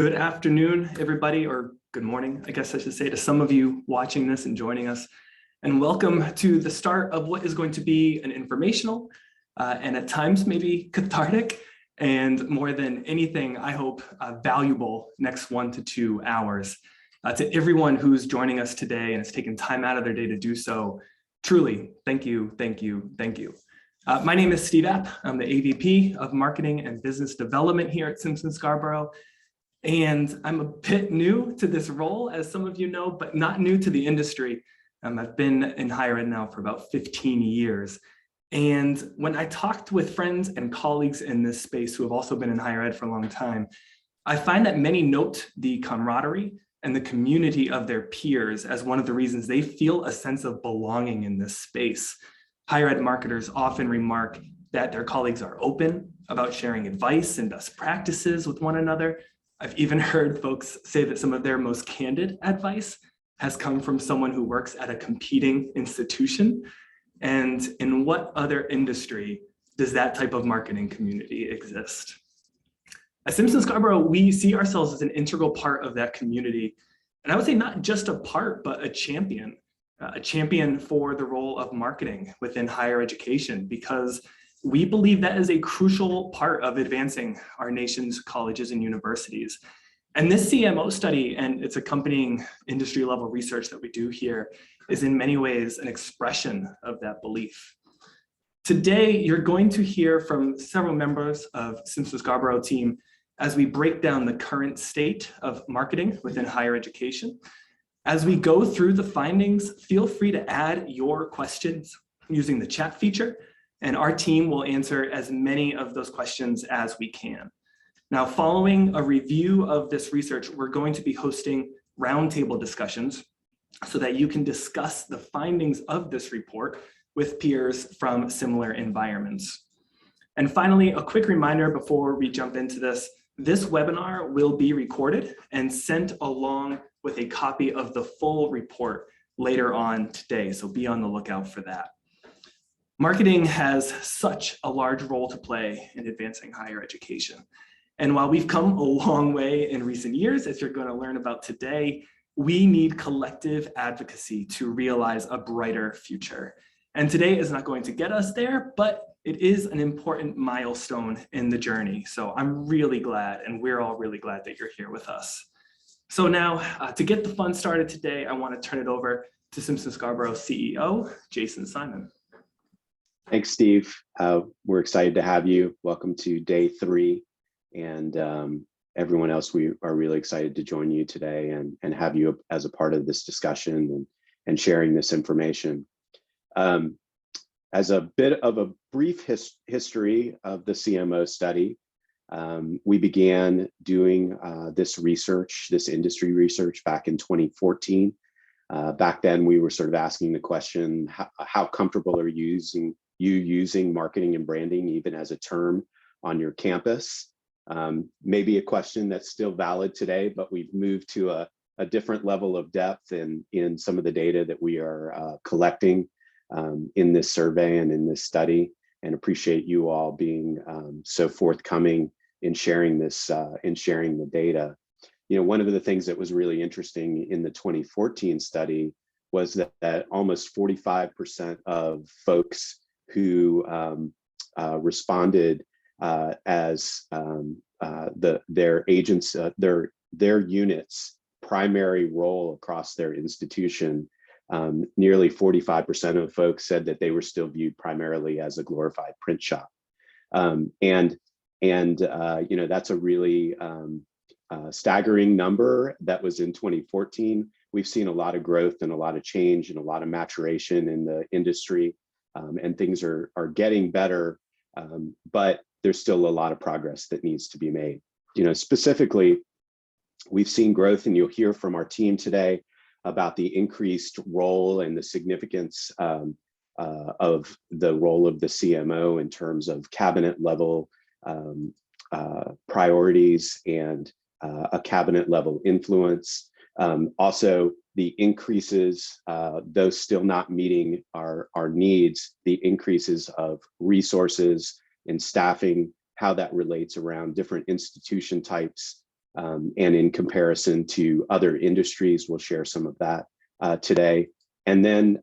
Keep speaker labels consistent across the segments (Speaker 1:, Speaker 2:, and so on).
Speaker 1: Good afternoon, everybody, or good morning, I guess I should say, to some of you watching this and joining us. And welcome to the start of what is going to be an informational and at times maybe cathartic and more than anything, I hope, valuable next 1 to 2 hours. To everyone who's joining us today and has taken time out of their day to do so, truly, thank you, thank you, thank you. My name is Steve App. I'm the AVP of Marketing and Business Development here at Simpson Scarborough. And I'm a bit new to this role, as some of you know, but not new to the industry. I've been in higher ed now for about 15 years. And when I talked with friends and colleagues in this space who have also been in higher ed for a long time, I find that many note the camaraderie and the community of their peers as one of the reasons they feel a sense of belonging in this space. Higher ed marketers often remark that their colleagues are open about sharing advice and best practices with one another. I've even heard folks say that some of their most candid advice has come from someone who works at a competing institution. And in what other industry does that type of marketing community exist? At Simpson Scarborough, we see ourselves as an integral part of that community. And I would say not just a part, but a champion for the role of marketing within higher education, because we believe that is a crucial part of advancing our nation's colleges and universities. And this CMO study and its accompanying industry level research that we do here is in many ways an expression of that belief. Today, you're going to hear from several members of Simpson Scarborough team as we break down the current state of marketing within higher education. As we go through the findings, feel free to add your questions using the chat feature, and our team will answer as many of those questions as we can. Now, following a review of this research, we're going to be hosting roundtable discussions so that you can discuss the findings of this report with peers from similar environments. And finally, a quick reminder before we jump into this webinar will be recorded and sent along with a copy of the full report later on today, so be on the lookout for that. Marketing has such a large role to play in advancing higher education. And while we've come a long way in recent years, as you're going to learn about today, we need collective advocacy to realize a brighter future. And today is not going to get us there, but it is an important milestone in the journey. So I'm really glad, and we're all really glad that you're here with us. So now, to get the fun started today, I want to turn it over to Simpson Scarborough CEO, Jason Simon.
Speaker 2: Thanks, Steve. We're excited to have you. Welcome to day 3. And everyone else, we are really excited to join you today and have you as a part of this discussion and sharing this information. As a bit of a brief history of the CMO study, we began doing this research, this industry research back in 2014. Back then, we were sort of asking the question, how comfortable are you using marketing and branding even as a term on your campus? Maybe a question that's still valid today, but we've moved to a different level of depth in some of the data that we are collecting in this survey and in this study, and appreciate you all being so forthcoming in sharing this, in sharing the data. You know, one of the things that was really interesting in the 2014 study was that almost 45% of folks who responded as their agents, their units' primary role across their institution, nearly 45% of folks said that they were still viewed primarily as a glorified print shop. You know, that's a really staggering number. That was in 2014. We've seen a lot of growth and a lot of change and a lot of maturation in the industry, and things are getting better, but there's still a lot of progress that needs to be made. You know, specifically, we've seen growth, and you'll hear from our team today about the increased role and the significance of the role of the CMO in terms of cabinet level priorities and a cabinet level influence. Also, the increases, though still not meeting our needs, the increases of resources and staffing, how that relates around different institution types, and in comparison to other industries. We'll share some of that today. And then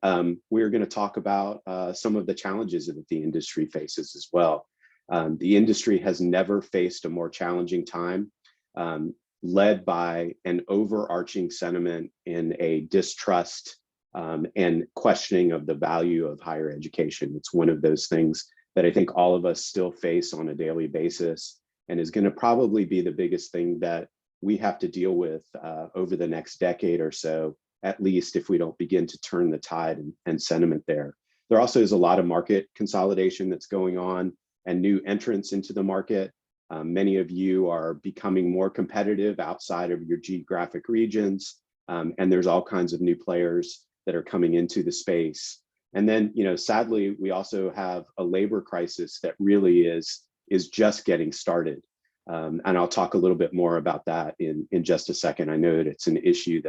Speaker 2: we're going to talk about some of the challenges that the industry faces as well. The industry has never faced a more challenging time, led by an overarching sentiment in a distrust and questioning of the value of higher education. It's one of those things that I think all of us still face on a daily basis, and is going to probably be the biggest thing that we have to deal with over the next decade or so, at least if we don't begin to turn the tide and sentiment there. There also is a lot of market consolidation that's going on and new entrants into the market. Many of you are becoming more competitive outside of your geographic regions, and there's all kinds of new players that are coming into the space. And then, sadly, we also have a labor crisis that really is just getting started. And I'll talk a little bit more about that in just a second. I know that it's an issue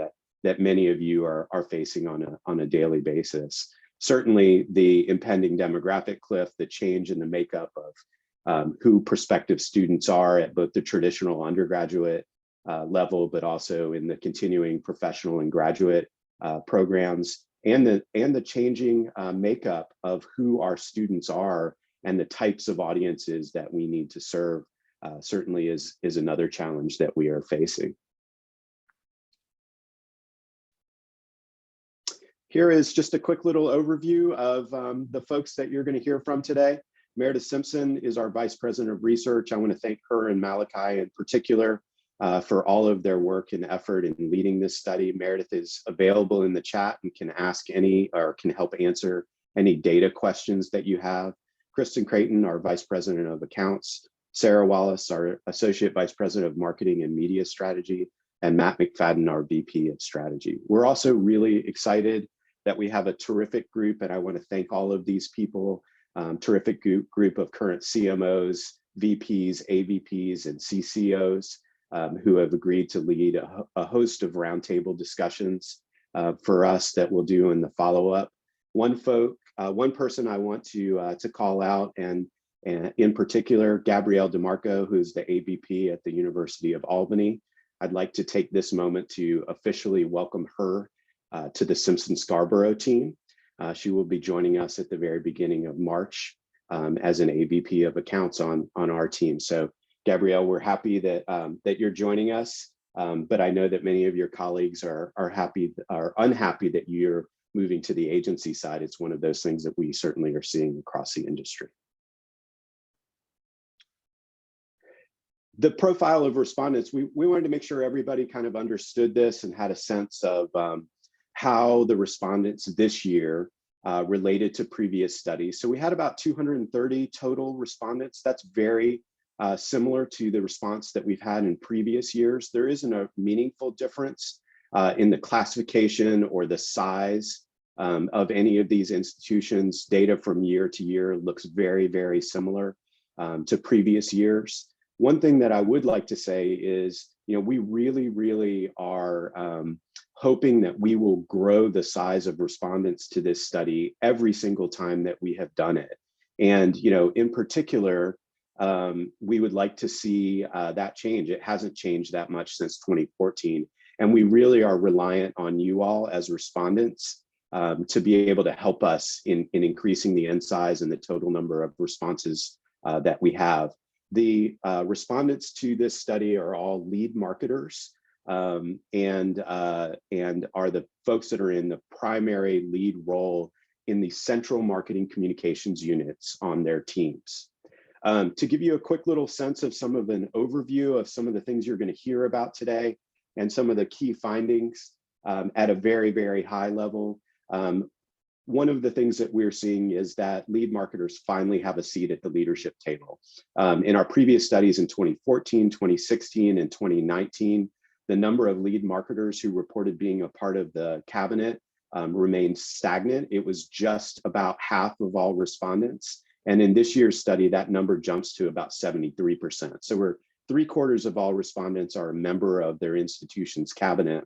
Speaker 2: that many of you are facing on a daily basis. Certainly, the impending demographic cliff, the change in the makeup of who prospective students are at both the traditional undergraduate level, but also in the continuing professional and graduate programs, and the changing makeup of who our students are and the types of audiences that we need to serve certainly is another challenge that we are facing. Here is just a quick little overview of the folks that you're going to hear from today. Meredith Simpson is our Vice President of Research. I want to thank her and Malachi in particular for all of their work and effort in leading this study. Meredith is available in the chat and can ask any or can help answer any data questions that you have. Kristen Creighton, our Vice President of Accounts. Sarah Wallace, our Associate Vice President of Marketing and Media Strategy. And Matt McFadden, our VP of Strategy. We're also really excited that we have a terrific group, and I want to thank all of these people, terrific group of current CMOs, VPs, AVPs, and CCOs who have agreed to lead a host of roundtable discussions for us that we'll do in the follow-up. One person I want to call out, and in particular, Gabrielle DeMarco, who's the AVP at the University of Albany. I'd like to take this moment to officially welcome her to the Simpson-Scarborough team. She will be joining us at the very beginning of March as an AVP of accounts on our team. So Gabrielle, we're happy that that you're joining us, but I know that many of your colleagues are unhappy that you're moving to the agency side. It's one of those things that we certainly are seeing across the industry. The profile of respondents, we wanted to make sure everybody kind of understood this and had a sense of how the respondents this year related to previous studies. So we had about 230 total respondents. That's very similar to the response that we've had in previous years. There isn't a meaningful difference in the classification or the size of any of these institutions. Data from year to year looks very, very similar to previous years. One thing that I would like to say is, we really are hoping that we will grow the size of respondents to this study every single time that we have done it. And, in particular, we would like to see that change. It hasn't changed that much since 2014. And we really are reliant on you all as respondents to be able to help us in increasing the N size and the total number of responses that we have. The respondents to this study are all lead marketers and are the folks that are in the primary lead role in the central marketing communications units on their teams. To give you a quick little sense of some of an overview of some of the things you're going to hear about today and some of the key findings at a very, very high level. One of the things that we're seeing is that lead marketers finally have a seat at the leadership table. In our previous studies in 2014, 2016, and 2019, the number of lead marketers who reported being a part of the cabinet remained stagnant. It was just about half of all respondents. And in this year's study, that number jumps to about 73%. So we're 3/4 of all respondents are a member of their institution's cabinet.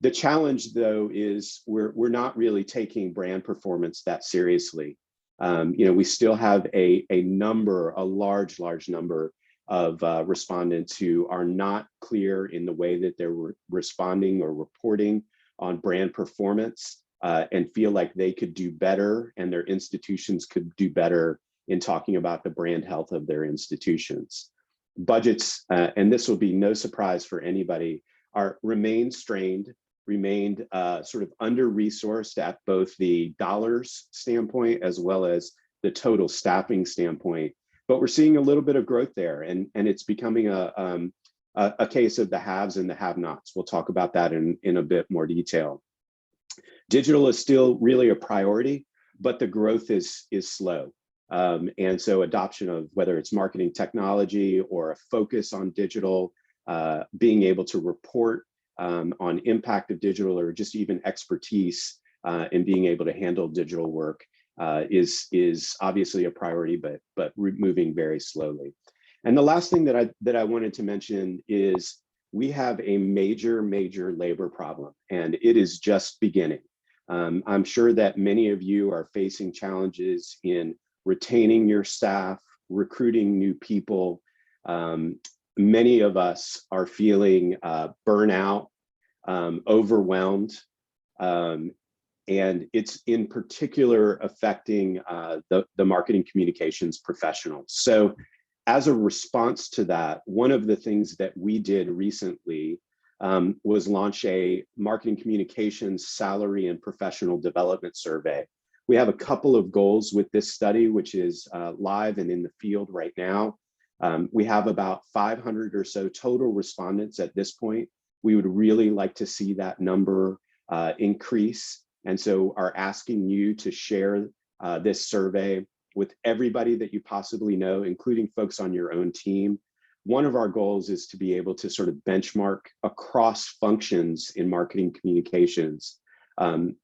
Speaker 2: The challenge, though, is we're not really taking brand performance that seriously. We still have a large number of respondents who are not clear in the way that they're responding or reporting on brand performance and feel like they could do better and their institutions could do better in talking about the brand health of their institutions. Budgets, and this will be no surprise for anybody, remain strained, remained sort of under-resourced at both the dollars standpoint as well as the total staffing standpoint. But we're seeing a little bit of growth there, and it's becoming a case of the haves and the have-nots. We'll talk about that in a bit more detail. Digital is still really a priority, but the growth is slow. And so adoption of whether it's marketing technology or a focus on digital, being able to report on impact of digital or just even expertise in being able to handle digital work is obviously a priority, but moving very slowly. And the last thing that I wanted to mention is we have a major labor problem, and it is just beginning. I'm sure that many of you are facing challenges in retaining your staff, recruiting new people. Many of us are feeling burnout, overwhelmed, and it's in particular affecting the marketing communications professionals. So as a response to that, one of the things that we did recently was launch a marketing communications salary and professional development survey. We have a couple of goals with this study, which is live and in the field right now. We have about 500 or so total respondents at this point. We would really like to see that number increase. And so are asking you to share this survey with everybody that you possibly know, including folks on your own team. One of our goals is to be able to sort of benchmark across functions in marketing communications,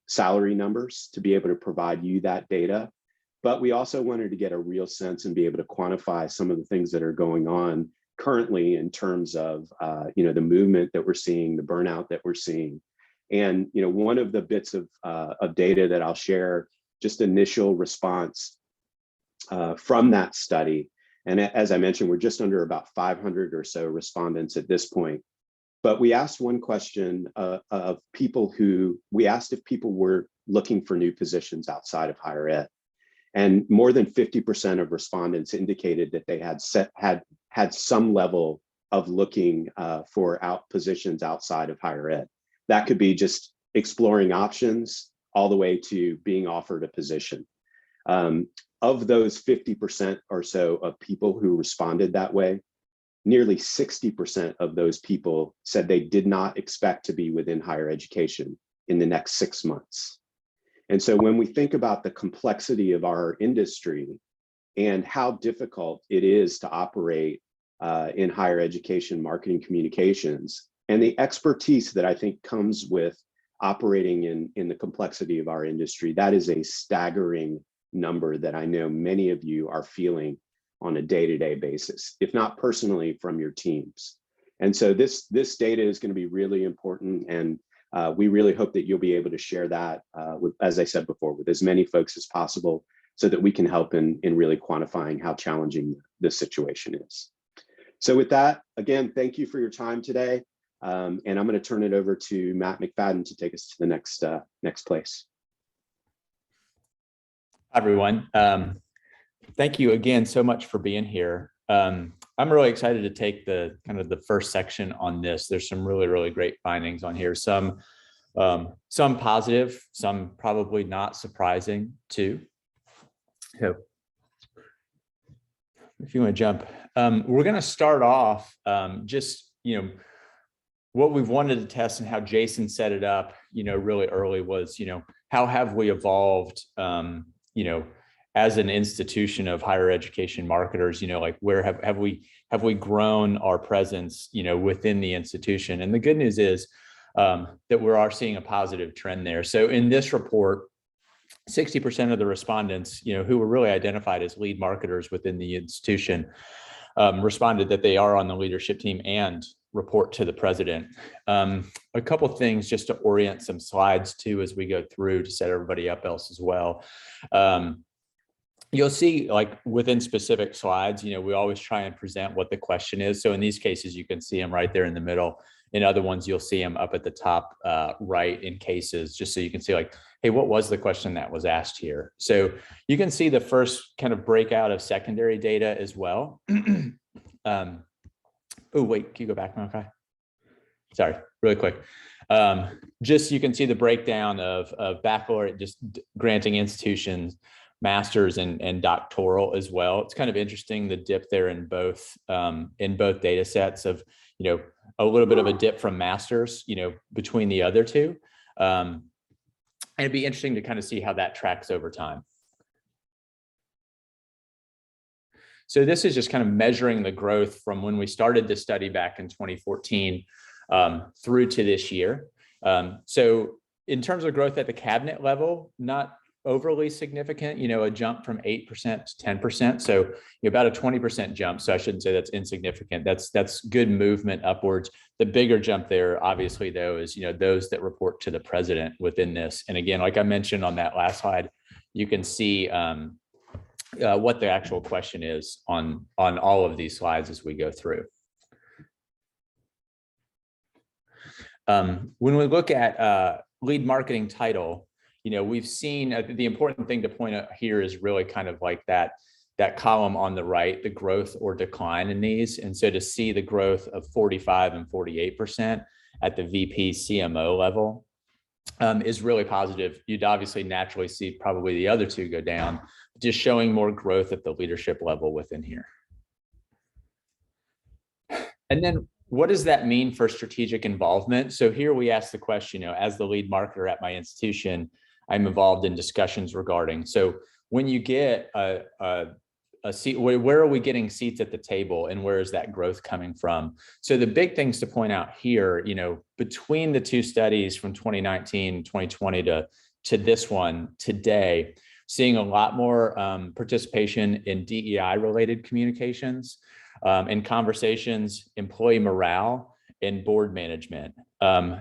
Speaker 2: salary numbers, to be able to provide you that data. But we also wanted to get a real sense and be able to quantify some of the things that are going on currently in terms of the movement that we're seeing, the burnout that we're seeing. And one of the bits of data that I'll share, just initial response from that study. And as I mentioned, we're just under about 500 or so respondents at this point. But we asked one question of people we asked if people were looking for new positions outside of higher ed. And more than 50% of respondents indicated that they had some level of looking for positions outside of higher ed. That could be just exploring options all the way to being offered a position. Of those 50% or so of people who responded that way, nearly 60% of those people said they did not expect to be within higher education in the next 6 months. And so when we think about the complexity of our industry and how difficult it is to operate in higher education marketing communications, and the expertise that I think comes with operating in the complexity of our industry, that is a staggering number that I know many of you are feeling on a day-to-day basis, if not personally from your teams. And so this data is going to be really important, and we really hope that you'll be able to share that with, as I said before, with as many folks as possible so that we can help in really quantifying how challenging this situation is. So with that, again, thank you for your time today. And I'm going to turn it over to Matt McFadden to take us to the next place.
Speaker 3: Hi, everyone. Thank you again so much for being here. I'm really excited to take the first section on this. There's some really great findings on here. Some positive, some probably not surprising too. So if you want to jump, we're going to start off just what we've wanted to test and how Jason set it up, really early was, how have we evolved, as an institution of higher education marketers, like where have we grown our presence, within the institution? And the good news is that we are seeing a positive trend there. So in this report, 60% of the respondents, who were really identified as lead marketers within the institution, responded that they are on the leadership team and report to the president. A couple of things just to orient some slides too as we go through to set everybody up else as well. you'll see like within specific slides, we always try and present what the question is. So in these cases, you can see them right there in the middle. In other ones, you'll see them up at the top right in cases, just so you can see like, hey, what was the question that was asked here? So you can see the first kind of breakout of secondary data as well. Oh, wait, can you go back, Malachi? Sorry, really quick. Just you can see the breakdown of baccalaureate just granting institutions, masters and doctoral as well. It's kind of interesting, the dip there in both data sets of, a little bit of a dip from masters, between the other two. And it'd be interesting to kind of see how that tracks over time. So this is just kind of measuring the growth from when we started this study back in 2014 through to this year. So in terms of growth at the cabinet level, not overly significant, a jump from 8% to 10%. So about a 20% jump. So I shouldn't say that's insignificant. That's good movement upwards. The bigger jump there, obviously, though, is, those that report to the president within this. And again, like I mentioned on that last slide, you can see what the actual question is on all of these slides as we go through. When we look at lead marketing title, we've seen the important thing to point out here is really kind of like that column on the right, the growth or decline in these. And so to see the growth of 45 and 48% at the VP CMO level is really positive. You'd obviously naturally see probably the other two go down, just showing more growth at the leadership level within here. And then what does that mean for strategic involvement? So here we ask the question, as the lead marketer at my institution, I'm involved in discussions regarding. So when you get a seat, where are we getting seats at the table and where is that growth coming from? So the big things to point out here, between the two studies from 2019, 2020 to this one today, seeing a lot more participation in DEI related communications, in conversations, employee morale, and board management.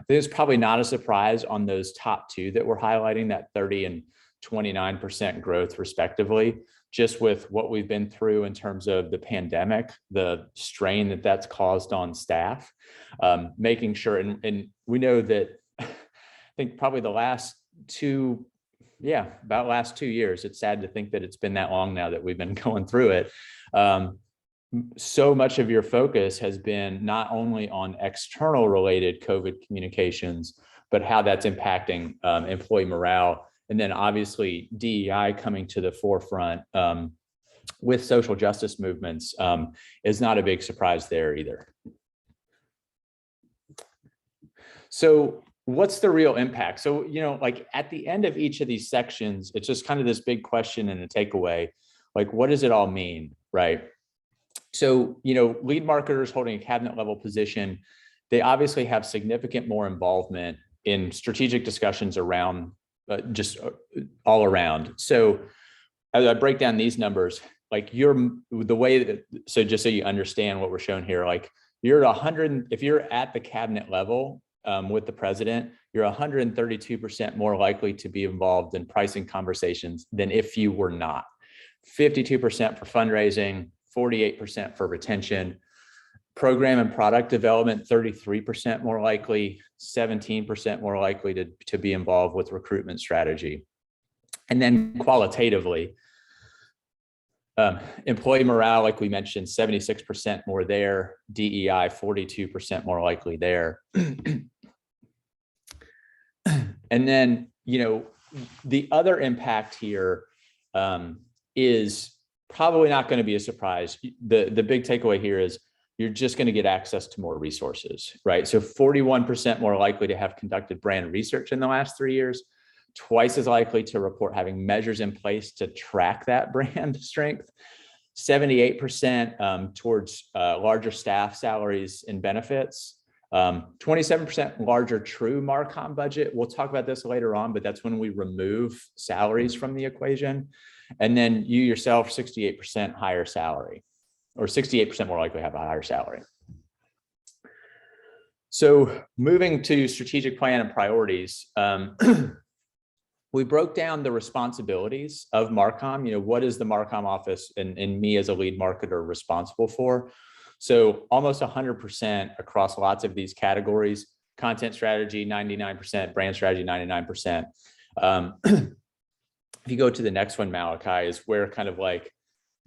Speaker 3: This is probably not a surprise on those top two that we're highlighting, that 30 and 29% growth respectively, just with what we've been through in terms of the pandemic, the strain that that's caused on staff, making sure, and we know that I think probably the last about last 2 years, it's sad to think that it's been that long now that we've been going through it. So much of your focus has been not only on external related COVID communications, but how that's impacting employee morale. And then obviously DEI coming to the forefront with social justice movements is not a big surprise there either. So what's the real impact? So, like at the end of each of these sections, it's just kind of this big question and a takeaway, like, what does it all mean, right? So, lead marketers holding a cabinet level position, they obviously have significant more involvement in strategic discussions around just all around. So as I break down these numbers, like so just so you understand what we're showing here, like you're at 100, if you're at the cabinet level with the president, you're 132% more likely to be involved in pricing conversations than if you were not. 52% for fundraising, 48% for retention, program and product development, 33% more likely, 17% more likely to be involved with recruitment strategy. And then qualitatively, employee morale, like we mentioned, 76% more there, DEI, 42% more likely there. And then, the other impact here is probably not going to be a surprise. The big takeaway here is you're just going to get access to more resources, right? So 41% more likely to have conducted brand research in the last 3 years, twice as likely to report having measures in place to track that brand strength, 78% towards larger staff salaries and benefits, 27% larger true Marcom budget. We'll talk about this later on, but that's when we remove salaries from the equation. And then you yourself, 68% higher salary, or 68% more likely to have a higher salary. So moving to strategic plan and priorities, we broke down the responsibilities of Marcom. What is the Marcom office and me as a lead marketer responsible for? So almost 100% across lots of these categories: content strategy, 99%, brand strategy, 99%. If you go to the next one, Malachi, is where kind of like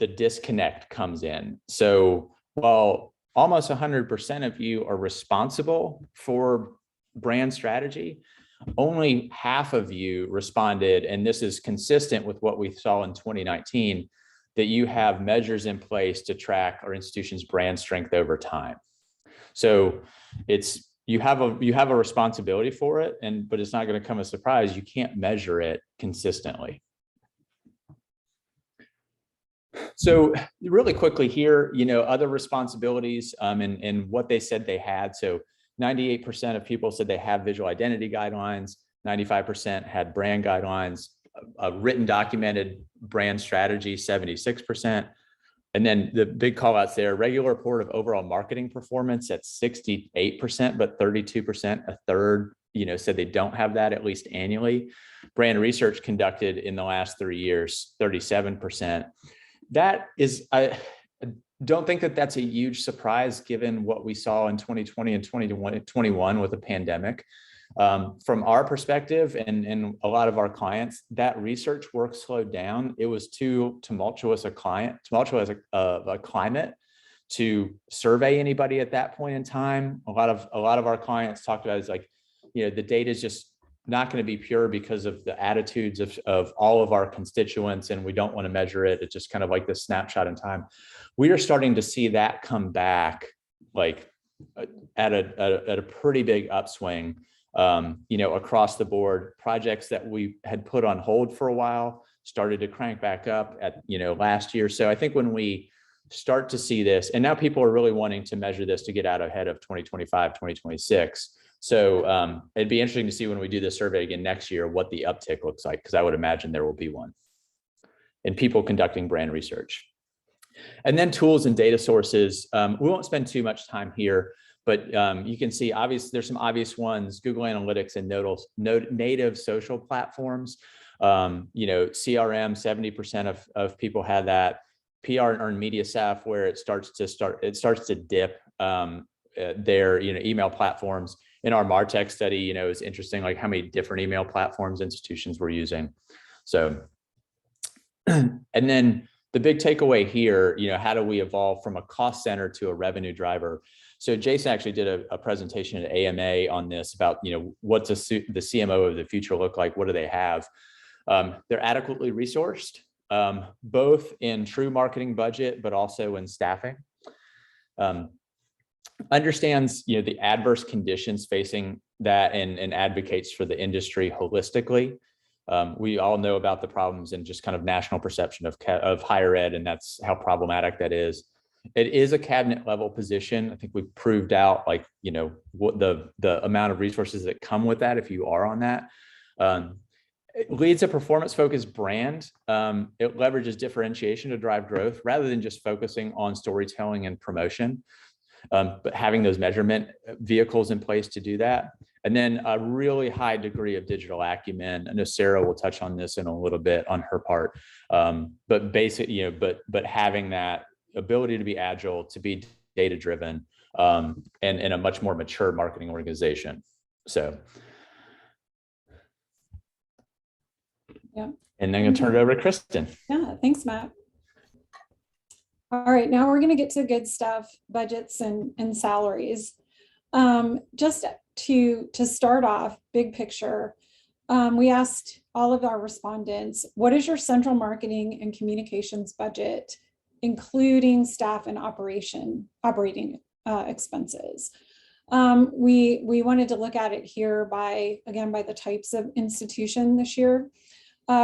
Speaker 3: the disconnect comes in. So while almost 100% of you are responsible for brand strategy, only half of you responded, and this is consistent with what we saw in 2019, that you have measures in place to track our institution's brand strength over time. So you have a responsibility for it, but it's not going to come as a surprise. You can't measure it consistently. So really quickly here, other responsibilities and what they said they had. So 98% of people said they have visual identity guidelines. 95% had brand guidelines. A written documented brand strategy, 76%. And then the big call outs there: regular report of overall marketing performance at 68%, but 32%, a third, said they don't have that at least annually. Brand research conducted in the last 3 years, 37%. That is, I don't think that that's a huge surprise given what we saw in 2020 and 2021 with the pandemic. From our perspective and a lot of our clients, that research work slowed down. It was too tumultuous a climate to survey anybody at that point in time. A lot of our clients talked about is like, the data is just not going to be pure because of the attitudes of all of our constituents, and we don't want to measure it. It's just kind of like this snapshot in time. We are starting to see that come back like at a pretty big upswing. Across the board. Projects that we had put on hold for a while started to crank back up at, last year. So I think when we start to see this, and now people are really wanting to measure this to get out ahead of 2025, 2026. So it'd be interesting to see when we do this survey again next year, what the uptick looks like, because I would imagine there will be one. And people conducting brand research. And then tools and data sources. We won't spend too much time here, but you can see there's some obvious ones: Google Analytics and native social platforms. CRM, 70% of people had that. PR and earned media software, it starts to dip. Their email platforms. In our Martech study, it's interesting like how many different email platforms institutions were using. So, and then the big takeaway here, how do we evolve from a cost center to a revenue driver? So Jason actually did a presentation at AMA on this about, what's the CMO of the future look like? What do they have? They're adequately resourced, both in true marketing budget, but also in staffing. Understands, the adverse conditions facing that and advocates for the industry holistically. We all know about the problems and just kind of national perception of higher ed, and that's how problematic that is. It is a cabinet level position. I think we've proved out what the amount of resources that come with that if you are on that. It leads a performance-focused brand. It leverages differentiation to drive growth rather than just focusing on storytelling and promotion, but having those measurement vehicles in place to do that. And then a really high degree of digital acumen. I know Sarah will touch on this in a little bit on her part, but basically, but having that ability to be agile, to be data-driven, and in a much more mature marketing organization. So.
Speaker 4: Yeah.
Speaker 3: And then I'm going to turn it over to Kristen.
Speaker 4: Yeah, thanks, Matt. All right, now we're going to get to good stuff, budgets and salaries. Just to start off, big picture, we asked all of our respondents, what is your central marketing and communications budget, including staff and operating expenses? We wanted to look at it here by the types of institution this year.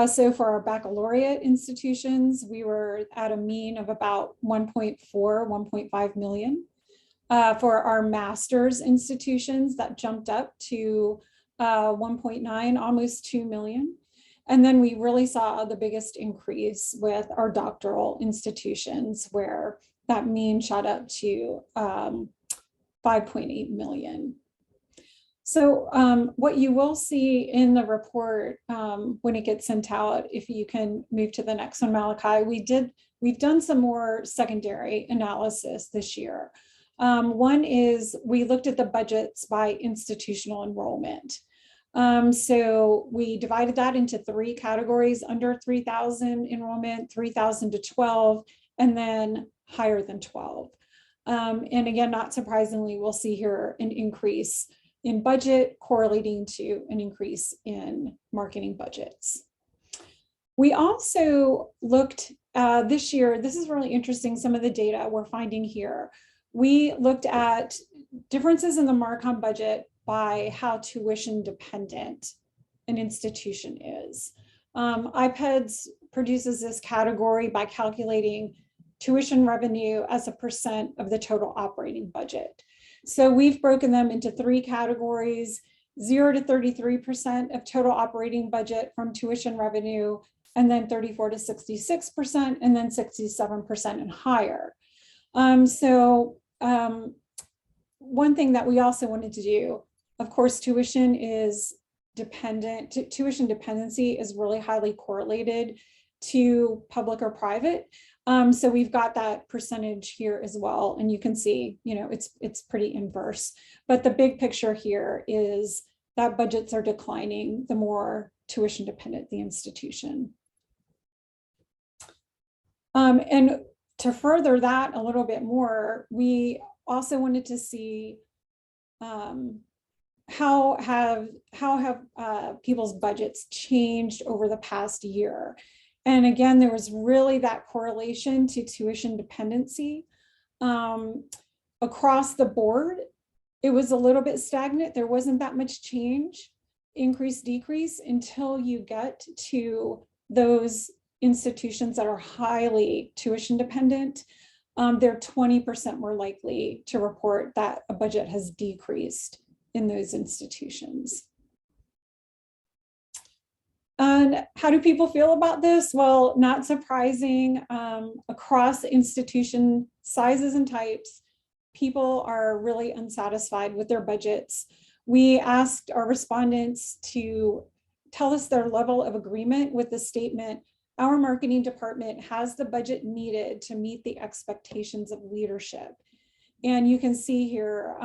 Speaker 4: So for our baccalaureate institutions, we were at a mean of about 1.5 million. For our master's institutions, that jumped up to 1.9, almost 2 million. And then we really saw the biggest increase with our doctoral institutions, where that mean shot up to 5.8 million. So what you will see in the report when it gets sent out, if you can move to the next one, Malachi, we've done some more secondary analysis this year. One is we looked at the budgets by institutional enrollment. So we divided that into 3 categories: under 3,000 enrollment, 3,000 to 12, and then higher than 12. And again, not surprisingly, we'll see here an increase in budget correlating to an increase in marketing budgets. We also looked this year, this is really interesting, some of the data we're finding here. We looked at differences in the Marcom budget by how tuition dependent an institution is. IPEDS produces this category by calculating tuition revenue as a percent of the total operating budget. So we've broken them into 3 categories: 0 to 33% of total operating budget from tuition revenue, and then 34 to 66%, and then 67% and higher. One thing that we also wanted to do, of course, tuition dependency is really highly correlated to public or private. So we've got that percentage here as well. And you can see, it's pretty inverse. But the big picture here is that budgets are declining the more tuition dependent the institution. And to further that a little bit more, we also wanted to see how have people's budgets changed over the past year. And again, there was really that correlation to tuition dependency. Across the board, it was a little bit stagnant. There wasn't that much change, increase, decrease, until you get to those institutions that are highly tuition dependent. They're 20% more likely to report that a budget has decreased in those institutions. And how do people feel about this? Well, not surprising, across institution sizes and types, people are really unsatisfied with their budgets. We asked our respondents to tell us their level of agreement with the statement, "Our marketing department has the budget needed to meet the expectations of leadership." And you can see here,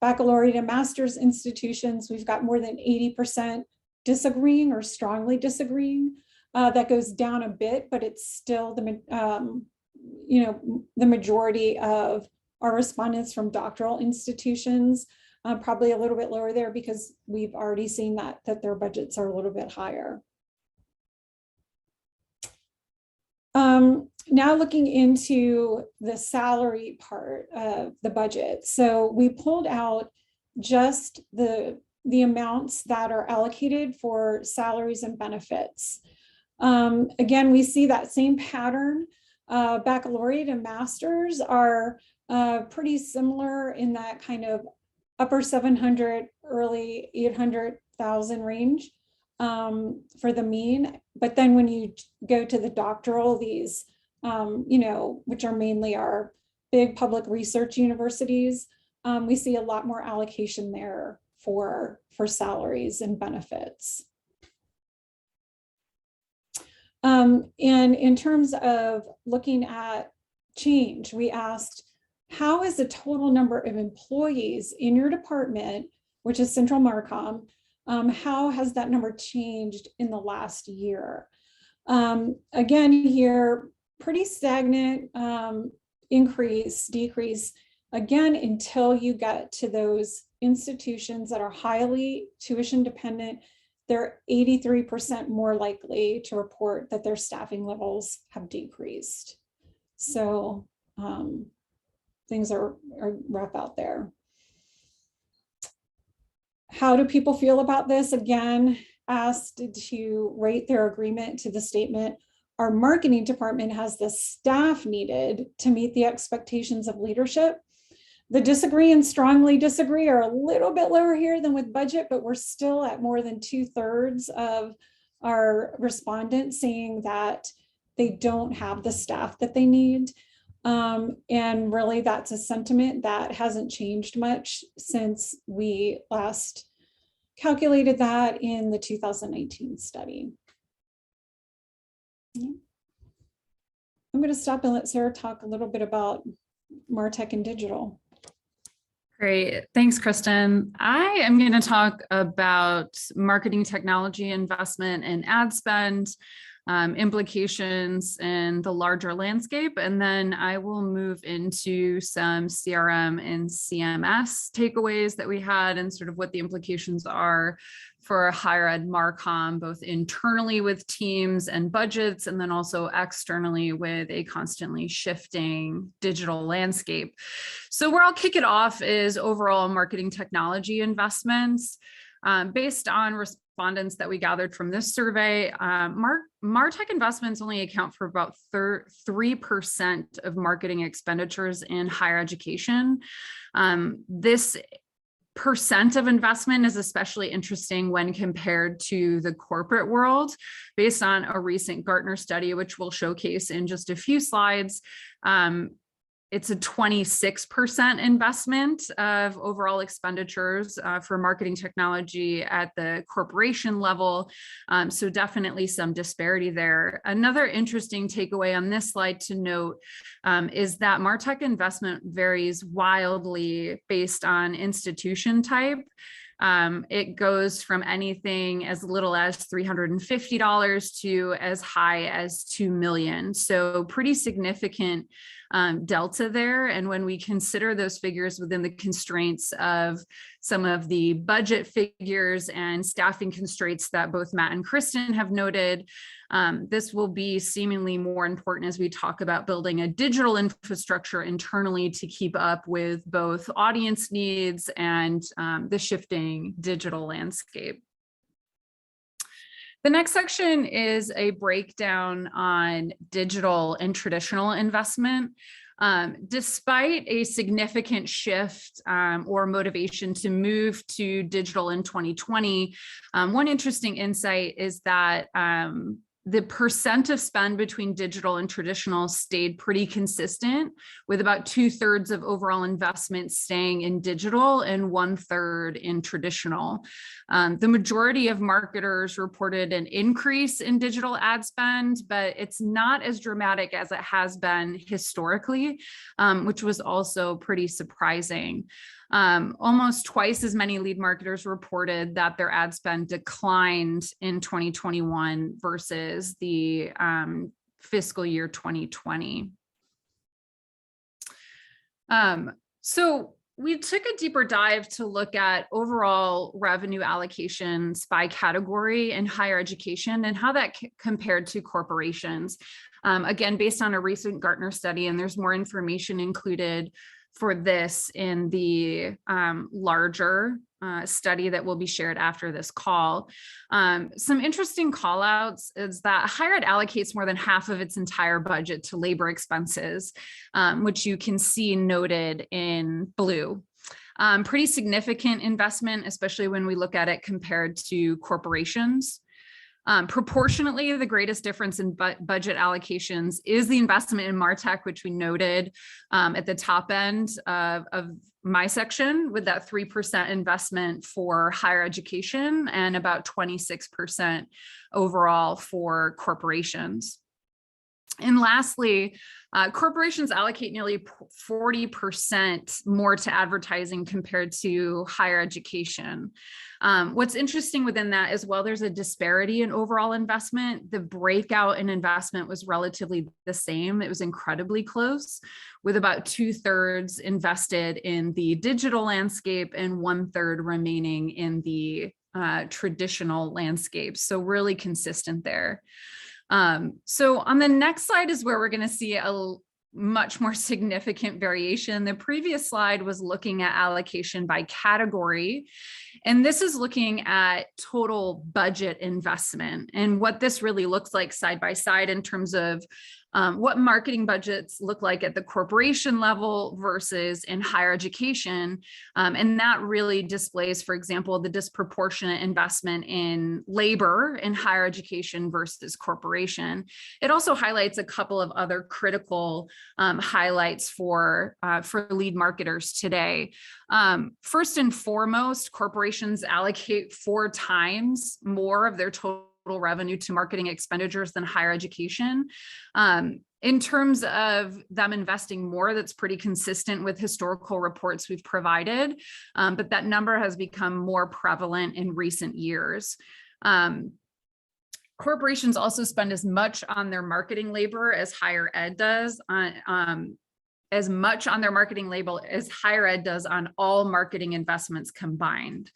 Speaker 4: baccalaureate and master's institutions, we've got more than 80% disagreeing or strongly disagreeing. That goes down a bit, but it's still the majority of our respondents from doctoral institutions. Probably a little bit lower there because we've already seen that their budgets are a little bit higher. Now looking into the salary part of the budget. So we pulled out just the amounts that are allocated for salaries and benefits. Again, we see that same pattern. Baccalaureate and masters are pretty similar in that kind of upper 700, early 800,000 range for the mean. But then when you go to the doctoral, these, which are mainly our big public research universities, we see a lot more allocation there for salaries and benefits. And in terms of looking at change, we asked, how is the total number of employees in your department, which is Central Marcom, how has that number changed in the last year? Again, here, pretty stagnant, increase, decrease, again, until you get to those institutions that are highly tuition dependent. They're 83% more likely to report that their staffing levels have decreased. So things are rough out there. How do people feel about this? Again, asked to rate their agreement to the statement, our marketing department has the staff needed to meet the expectations of leadership. The disagree and strongly disagree are a little bit lower here than with budget, but we're still at more than 2/3 of our respondents saying that they don't have the staff that they need. And really that's a sentiment that hasn't changed much since we last calculated that in the 2019 study. I'm going to stop and let Sarah talk a little bit about Martech and digital.
Speaker 5: Great. Thanks, Kristen. I am going to talk about marketing technology investment and ad spend, implications in the larger landscape, and then I will move into some CRM and CMS takeaways that we had and sort of what the implications are for higher ed Marcom, both internally with teams and budgets, and then also externally with a constantly shifting digital landscape. So where I'll kick it off is overall marketing technology investments. Based on respondents that we gathered from this survey, Martech investments only account for about 3% of marketing expenditures in higher education. This percent of investment is especially interesting when compared to the corporate world, based on a recent Gartner study, which we'll showcase in just a few slides. It's a 26% investment of overall expenditures for marketing technology at the corporation level. So definitely some disparity there. Another interesting takeaway on this slide to note is that Martech investment varies wildly based on institution type. It goes from anything as little as $350 to as high as $2 million. So pretty significant delta there. And when we consider those figures within the constraints of some of the budget figures and staffing constraints that both Matt and Kristen have noted, this will be seemingly more important as we talk about building a digital infrastructure internally to keep up with both audience needs and the shifting digital landscape. The next section is a breakdown on digital and traditional investment. Despite a significant shift or motivation to move to digital in 2020, one interesting insight is that the percent of spend between digital and traditional stayed pretty consistent, with about 2/3 of overall investment staying in digital and 1/3 in traditional. The majority of marketers reported an increase in digital ad spend, but it's not as dramatic as it has been historically, which was also pretty surprising. Almost twice as many lead marketers reported that their ad spend declined in 2021 versus the fiscal year 2020. So we took a deeper dive to look at overall revenue allocations by category in higher education and how that compared to corporations. Again, based on a recent Gartner study, and there's more information included for this in the larger study that will be shared after this call. Some interesting call outs is that higher ed allocates more than half of its entire budget to labor expenses, which you can see noted in blue. Pretty significant investment, especially when we look at it compared to corporations. Proportionately, the greatest difference in budget allocations is the investment in Martech, which we noted at the top end of my section, with that 3% investment for higher education and about 26% overall for corporations. And lastly, corporations allocate nearly 40% more to advertising compared to higher education. What's interesting within that is, while there's a disparity in overall investment, the breakout in investment was relatively the same. It was incredibly close, with about 2/3 invested in the digital landscape and 1/3 remaining in the traditional landscape. So really consistent there. So on the next slide is where we're going to see a much more significant variation. The previous slide was looking at allocation by category, and this is looking at total budget investment and what this really looks like side by side in terms of what marketing budgets look like at the corporation level versus in higher education. And that really displays, for example, the disproportionate investment in labor in higher education versus corporation. It also highlights a couple of other critical highlights for lead marketers today. First and foremost, corporations allocate 4 times more of their total revenue to marketing expenditures than higher education. In terms of them investing more, that's pretty consistent with historical reports we've provided, but that number has become more prevalent in recent years. Corporations also spend as much on their marketing labor as higher ed does, as much on their marketing label as higher ed does on all marketing investments combined.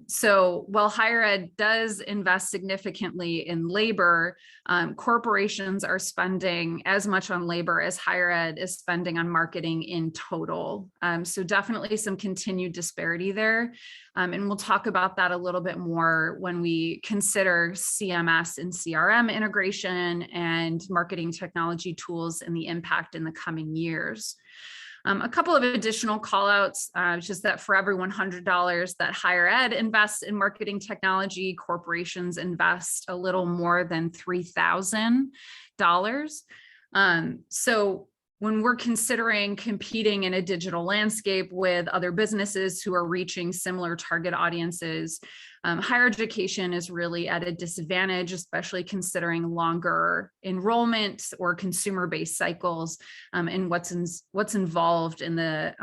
Speaker 5: So while higher ed does invest significantly in labor, corporations are spending as much on labor as higher ed is spending on marketing in total. So definitely some continued disparity there. And we'll talk about that a little bit more when we consider CMS and CRM integration and marketing technology tools and the impact in the coming years. A couple of additional callouts, just that for every $100 that higher ed invests in marketing technology, corporations invest a little more than $3,000. So when we're considering competing in a digital landscape with other businesses who are reaching similar target audiences, higher education is really at a disadvantage, especially considering longer enrollment or consumer-based cycles, and what's involved in the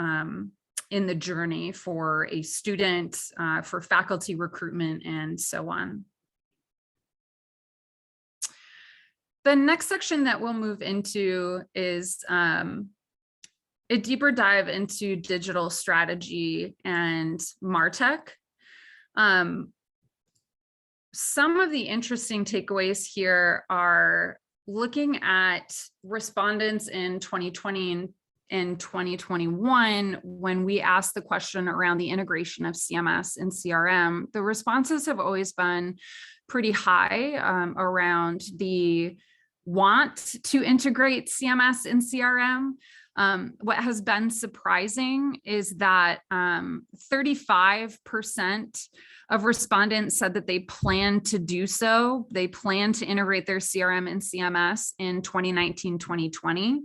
Speaker 5: journey for a student, for faculty recruitment, and so on. The next section that we'll move into is a deeper dive into digital strategy and Martech. Some of the interesting takeaways here are looking at respondents in 2020 and 2021, when we asked the question around the integration of CMS and CRM, the responses have always been pretty high around the want to integrate CMS and CRM. What has been surprising is that 35% of respondents said that they plan to do so. They plan to integrate their CRM and CMS in 2019, 2020.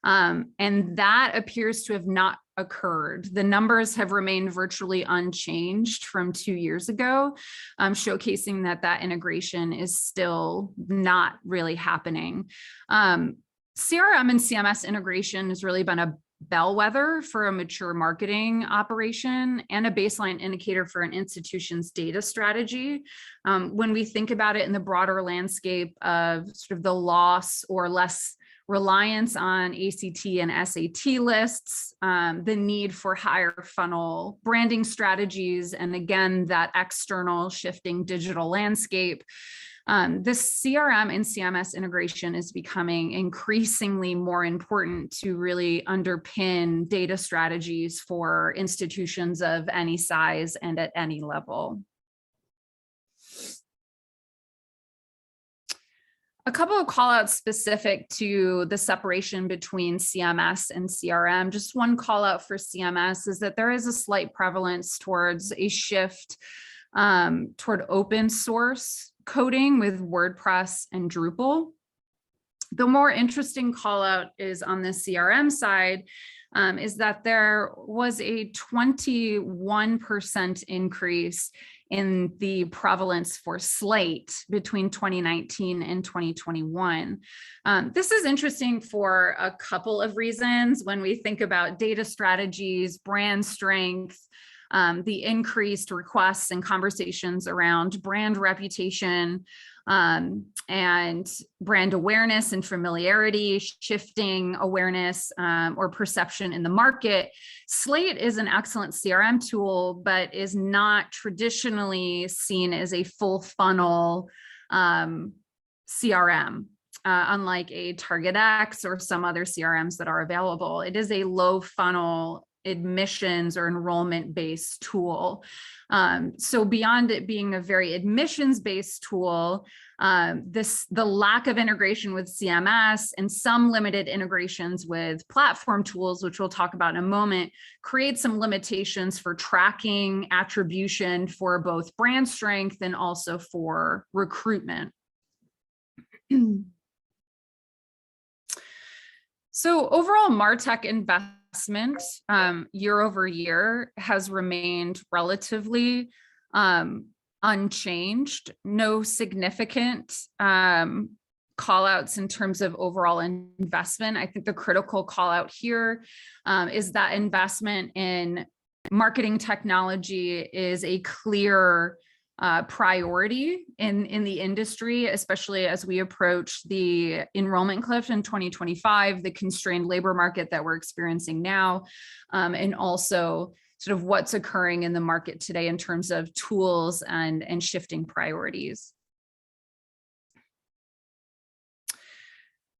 Speaker 5: And that appears to have not occurred. The numbers have remained virtually unchanged from 2 years ago, showcasing that that integration is still not really happening. CRM and CMS integration has really been a bellwether for a mature marketing operation and a baseline indicator for an institution's data strategy. When we think about it in the broader landscape of sort of the loss or less reliance on ACT and SAT lists, the need for higher funnel branding strategies, and again, that external shifting digital landscape, this CRM and CMS integration is becoming increasingly more important to really underpin data strategies for institutions of any size and at any level. A couple of callouts specific to the separation between CMS and CRM. Just one callout for CMS is that there is a slight prevalence towards a shift toward open source coding with WordPress and Drupal. The more interesting callout is on the CRM side, is that there was a 21% increase in the prevalence for Slate between 2019 and 2021. This is interesting for a couple of reasons. When we think about data strategies, brand strength, the increased requests and conversations around brand reputation, and brand awareness and familiarity, shifting awareness or perception in the market. Slate is an excellent CRM tool, but is not traditionally seen as a full funnel CRM, unlike a TargetX or some other CRMs that are available. It is a low funnel admissions or enrollment-based tool. So beyond it being a very admissions-based tool, the lack of integration with CMS and some limited integrations with platform tools, which we'll talk about in a moment, create some limitations for tracking attribution for both brand strength and also for recruitment. So overall Martech investment year over year has remained relatively unchanged. No significant call outs in terms of overall investment. I think the critical call out here is that investment in marketing technology is a clear priority in the industry, especially as we approach the enrollment cliff in 2025, the constrained labor market that we're experiencing now, and also sort of what's occurring in the market today in terms of tools and shifting priorities.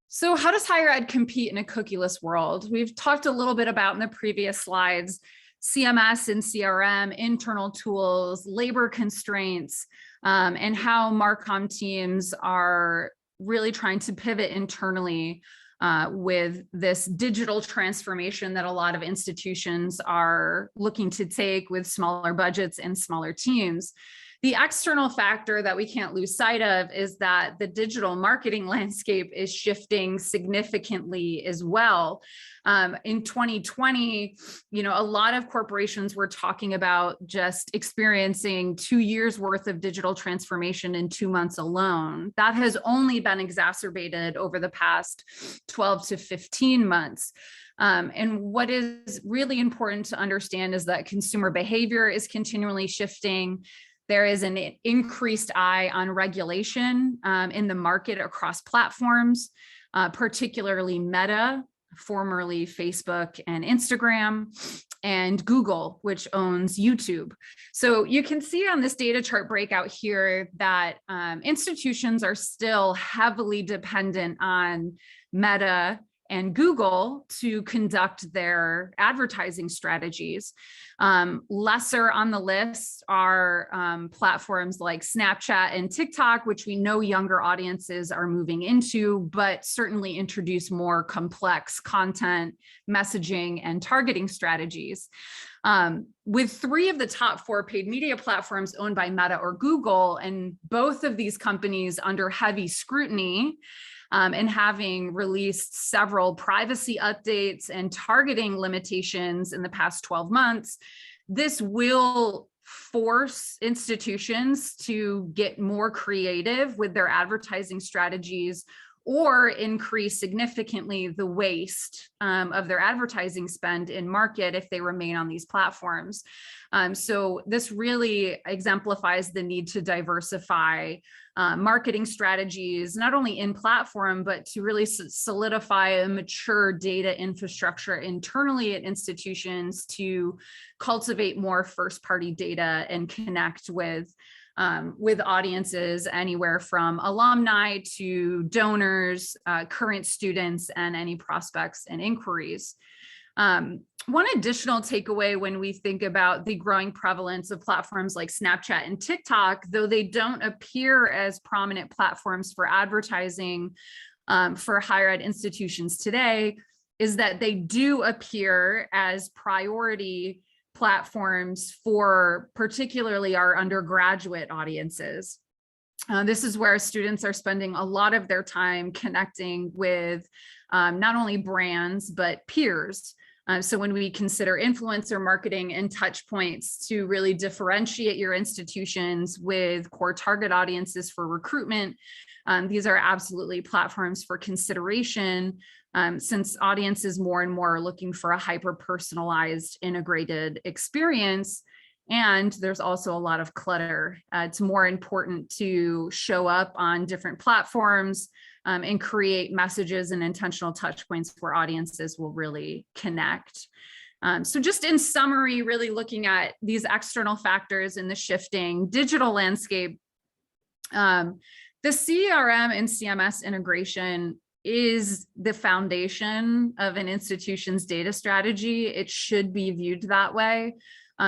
Speaker 5: So how does higher ed compete in a cookieless world? We've talked a little bit about in the previous slides, CMS and CRM, internal tools, labor constraints, and how Marcom teams are really trying to pivot internally with this digital transformation that a lot of institutions are looking to take with smaller budgets and smaller teams. The external factor that we can't lose sight of is that the digital marketing landscape is shifting significantly as well. In 2020, a lot of corporations were talking about just experiencing 2 years worth of digital transformation in 2 months alone. That has only been exacerbated over the past 12 to 15 months. And what is really important to understand is that consumer behavior is continually shifting. There is an increased eye on regulation in the market across platforms, particularly Meta, formerly Facebook and Instagram, and Google, which owns YouTube. So you can see on this data chart breakout here that institutions are still heavily dependent on Meta and Google to conduct their advertising strategies. Lesser on the list are platforms like Snapchat and TikTok, which we know younger audiences are moving into, but certainly introduce more complex content, messaging, and targeting strategies. With 3 of the top 4 paid media platforms owned by Meta or Google, and both of these companies under heavy scrutiny, and having released several privacy updates and targeting limitations in the past 12 months, this will force institutions to get more creative with their advertising strategies or increase significantly the waste of their advertising spend in market if they remain on these platforms. So this really exemplifies the need to diversify marketing strategies, not only in platform, but to really solidify a mature data infrastructure internally at institutions to cultivate more first-party data and connect with audiences anywhere from alumni to donors, current students, and any prospects and inquiries. One additional takeaway when we think about the growing prevalence of platforms like Snapchat and TikTok, though they don't appear as prominent platforms for advertising for higher ed institutions today, is that they do appear as priority platforms for particularly our undergraduate audiences. This is where students are spending a lot of their time connecting with not only brands, but peers. So when we consider influencer marketing and touch points to really differentiate your institutions with core target audiences for recruitment, these are absolutely platforms for consideration, since audiences more and more are looking for a hyper-personalized integrated experience. And there's also a lot of clutter. It's more important to show up on different platforms and create messages and intentional touch points where audiences will really connect. So just in summary, really looking at these external factors in the shifting digital landscape, the CRM and CMS integration is the foundation of an institution's data strategy. It should be viewed that way,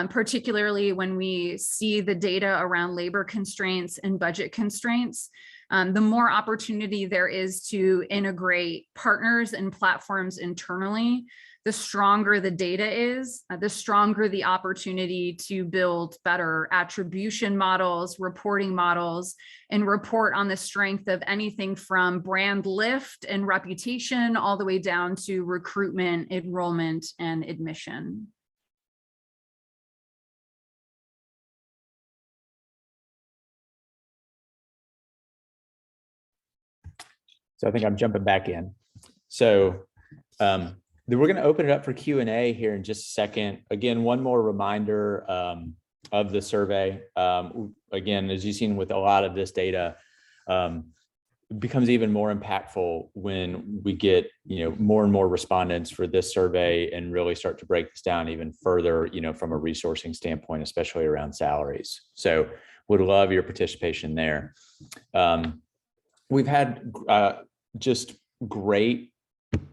Speaker 5: particularly when we see the data around labor constraints and budget constraints. The more opportunity there is to integrate partners and platforms internally, the stronger the data is, the stronger the opportunity to build better attribution models, reporting models, and report on the strength of anything from brand lift and reputation all the way down to recruitment, enrollment, and admission.
Speaker 3: So I think I'm jumping back in. So then we're going to open it up for Q&A here in just a second. Again, one more reminder of the survey. Again, as you've seen with a lot of this data, it becomes even more impactful when we get, more and more respondents for this survey and really start to break this down even further, from a resourcing standpoint, especially around salaries. So would love your participation there. We've had just great,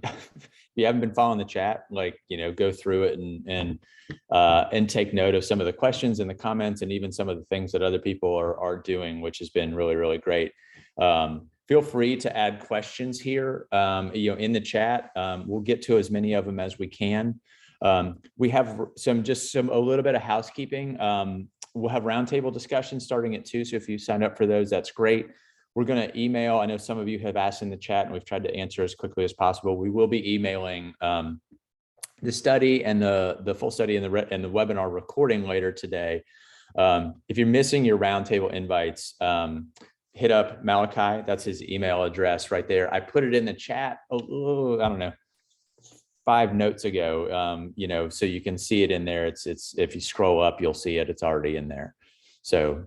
Speaker 3: if you haven't been following the chat, go through it and take note of some of the questions and the comments and even some of the things that other people are doing, which has been really, really great. Feel free to add questions here, in the chat. We'll get to as many of them as we can. We have a little bit of housekeeping. We'll have roundtable discussions starting at 2. So if you sign up for those, that's great. We're going to email. I know some of you have asked in the chat and we've tried to answer as quickly as possible. We will be emailing the study and the full study and the webinar recording later today. If you're missing your roundtable invites, hit up Malachi. That's his email address right there. I put it in the chat, I don't know, 5 notes ago, so you can see it in there. It's if you scroll up, you'll see it. It's already in there. So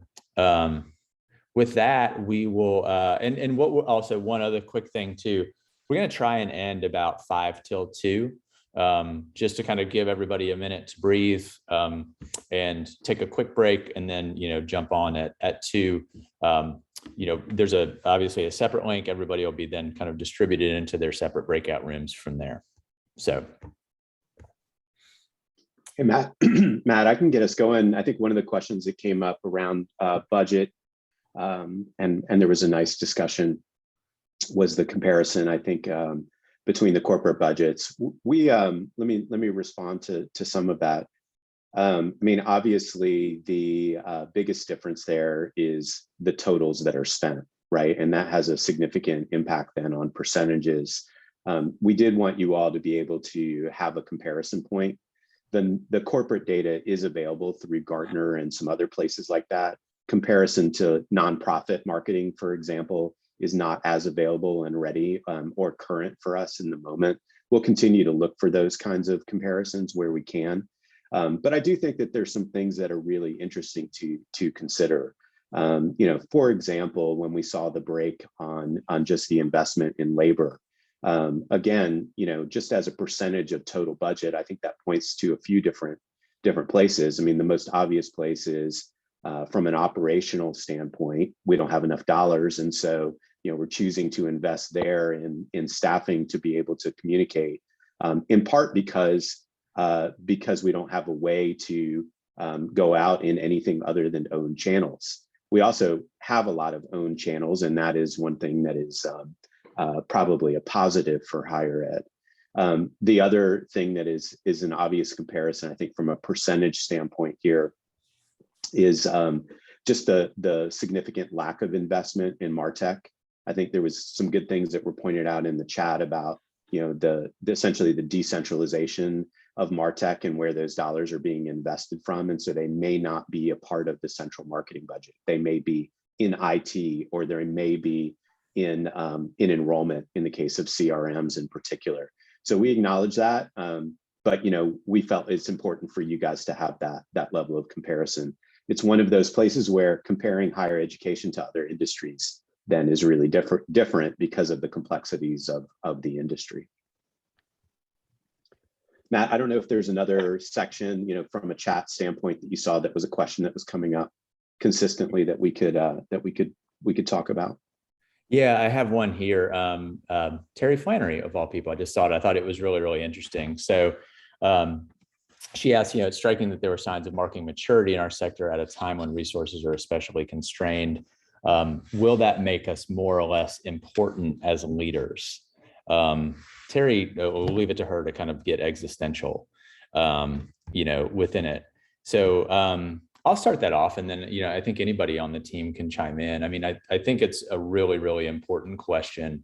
Speaker 3: with that, we will, and what we're also, one other quick thing too, we're going to try and end about 5 till 2, just to kind of give everybody a minute to breathe and take a quick break, and then, jump on at 2. There's obviously a separate link. Everybody will be then kind of distributed into their separate breakout rooms from there. So.
Speaker 2: Hey, Matt, Matt, I can get us going. I think one of the questions that came up around budget, and there was a nice discussion, was the comparison, I think, between the corporate budgets. Let me respond to some of that. Obviously the biggest difference there is the totals that are spent, right? And that has a significant impact then on percentages. We did want you all to be able to have a comparison point. Then the corporate data is available through Gartner and some other places like that. Comparison to nonprofit marketing, for example, is not as available and ready or current for us in the moment. We'll continue to look for those kinds of comparisons where we can. But I do think that there's some things that are really interesting to consider. For example, when we saw the break on just the investment in labor, again, just as a percentage of total budget, I think that points to a few different places. The most obvious place is from an operational standpoint, we don't have enough dollars. And so, we're choosing to invest there in staffing to be able to communicate, in part because we don't have a way to go out in anything other than owned channels. We also have a lot of owned channels, and that is one thing that is probably a positive for higher ed. The other thing that is an obvious comparison, I think, from a percentage standpoint here, is just the significant lack of investment in Martech. I think there was some good things that were pointed out in the chat about, essentially the decentralization of Martech and where those dollars are being invested from. And so they may not be a part of the central marketing budget. They may be in IT, or they may be in enrollment in the case of CRMs in particular. So we acknowledge that, but we felt it's important for you guys to have that level of comparison. It's one of those places where comparing higher education to other industries then is really different because of the complexities of the industry. Matt, I don't know if there's another section, from a chat standpoint that you saw that was a question that was coming up consistently that we could talk about.
Speaker 3: Yeah, I have one here. Terry Flannery, of all people, I thought it was really, really interesting. So she asked, it's striking that there were signs of marketing maturity in our sector at a time when resources are especially constrained. Will that make us more or less important as leaders? Terry, we'll leave it to her to kind of get existential, within it. So I'll start that off, and then, I think anybody on the team can chime in. I mean, I think it's a really, really important question.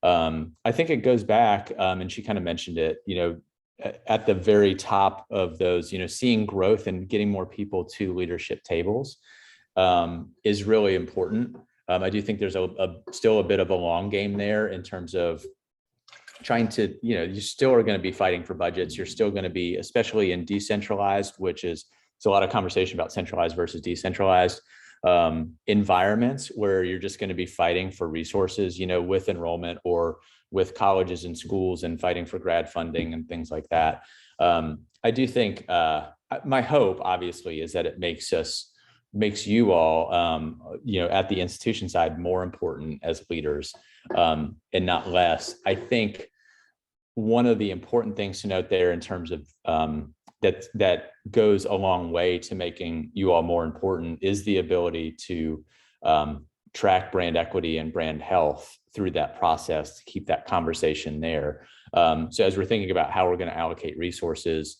Speaker 3: I think it goes back, and she kind of mentioned it, at the very top of those, seeing growth and getting more people to leadership tables is really important. I do think there's still a bit of a long game there in terms of trying to, you still are going to be fighting for budgets. You're still going to be, especially in decentralized, which is, it's a lot of conversation about centralized versus decentralized environments where you're just going to be fighting for resources, with enrollment or with colleges and schools and fighting for grad funding and things like that. I do think my hope, obviously, is that it makes you all, at the institution side more important as leaders and not less. I think one of the important things to note there in terms of that goes a long way to making you all more important is the ability to track brand equity and brand health through that process to keep that conversation there. So as we're thinking about how we're going to allocate resources,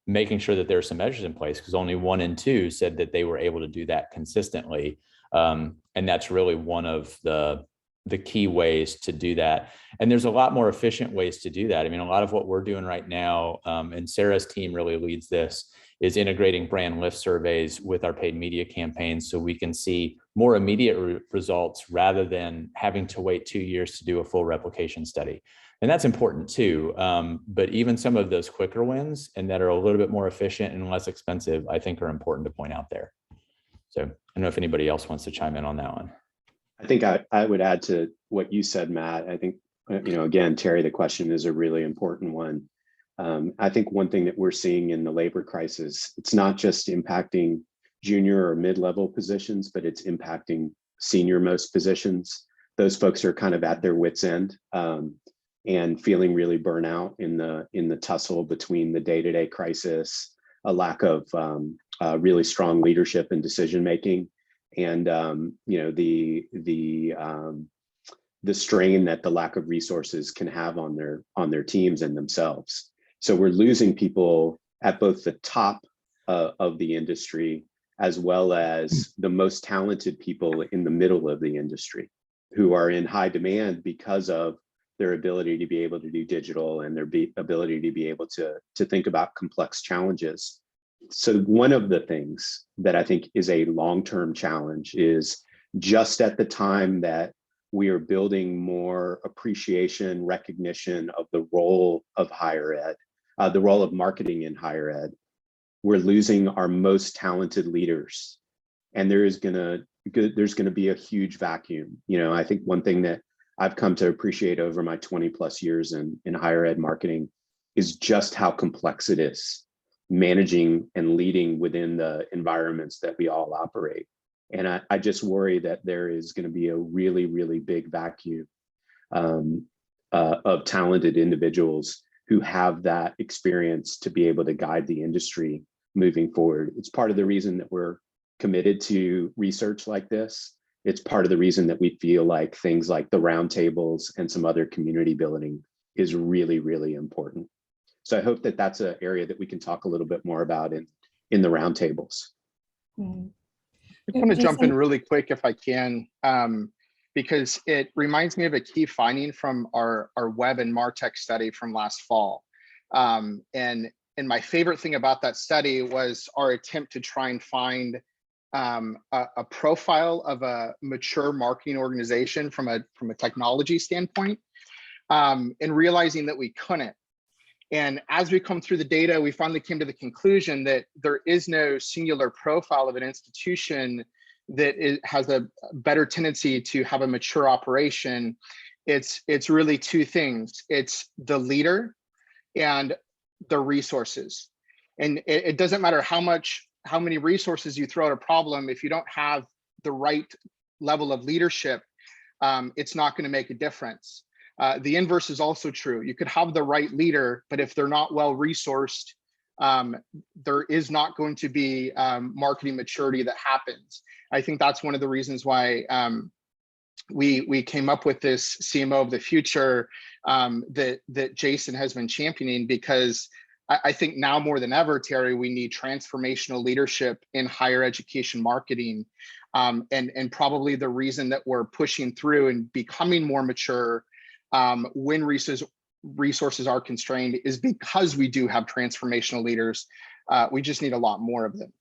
Speaker 3: making sure that there are some measures in place, because only 1 and 2 said that they were able to do that consistently. And that's really one of the key ways to do that. And there's a lot more efficient ways to do that. I mean, a lot of what we're doing right now, and Sarah's team really leads this, is integrating brand lift surveys with our paid media campaigns so we can see more immediate results rather than having to wait 2 years to do a full replication study. And that's important too. But even some of those quicker wins and that are a little bit more efficient and less expensive, I think are important to point out there. So I don't know if anybody else wants to chime in on that one.
Speaker 2: I think I would add to what you said, Matt. I think, again, Terry, the question is a really important one. I think one thing that we're seeing in the labor crisis, it's not just impacting junior or mid-level positions, but it's impacting senior-most positions. Those folks are kind of at their wits' end and feeling really burnout in the tussle between the day-to-day crisis, a lack of really strong leadership and decision-making, and the strain that the lack of resources can have on their teams and themselves. So we're losing people at both the top of the industry as well as the most talented people in the middle of the industry who are in high demand because of their ability to be able to do digital and their ability to be able to think about complex challenges. So one of the things that I think is a long-term challenge is just at the time that we are building more appreciation, recognition of the role of higher ed, the role of marketing in higher ed, we're losing our most talented leaders. And there's gonna be a huge vacuum. I think one thing that I've come to appreciate over my 20 plus years in higher ed marketing is just how complex it is managing and leading within the environments that we all operate. And I just worry that there is going to be a really, really big vacuum of talented individuals who have that experience to be able to guide the industry moving forward. It's part of the reason that we're committed to research like this. It's part of the reason that we feel like things like the roundtables and some other community building is really, really important. So I hope that that's an area that we can talk a little bit more about in the roundtables.
Speaker 6: I want to jump in really quick if I can, because it reminds me of a key finding from our web and Martech study from last fall. And my favorite thing about that study was our attempt to try and find a profile of a mature marketing organization from a technology standpoint, and realizing that we couldn't. And as we come through the data, we finally came to the conclusion that there is no singular profile of an institution that has a better tendency to have a mature operation. It's really two things. It's the leader and the resources. And it doesn't matter how many resources you throw at a problem, if you don't have the right level of leadership it's not going to make a difference. The inverse is also true. You could have the right leader, but if they're not well resourced, there is not going to be marketing maturity that happens. I think that's one of the reasons why we came up with this CMO of the future that Jason has been championing, because I think now more than ever, Terry, we need transformational leadership in higher education marketing. And probably the reason that we're pushing through and becoming more mature when resources are constrained is because we do have transformational leaders. We just need a lot more of them.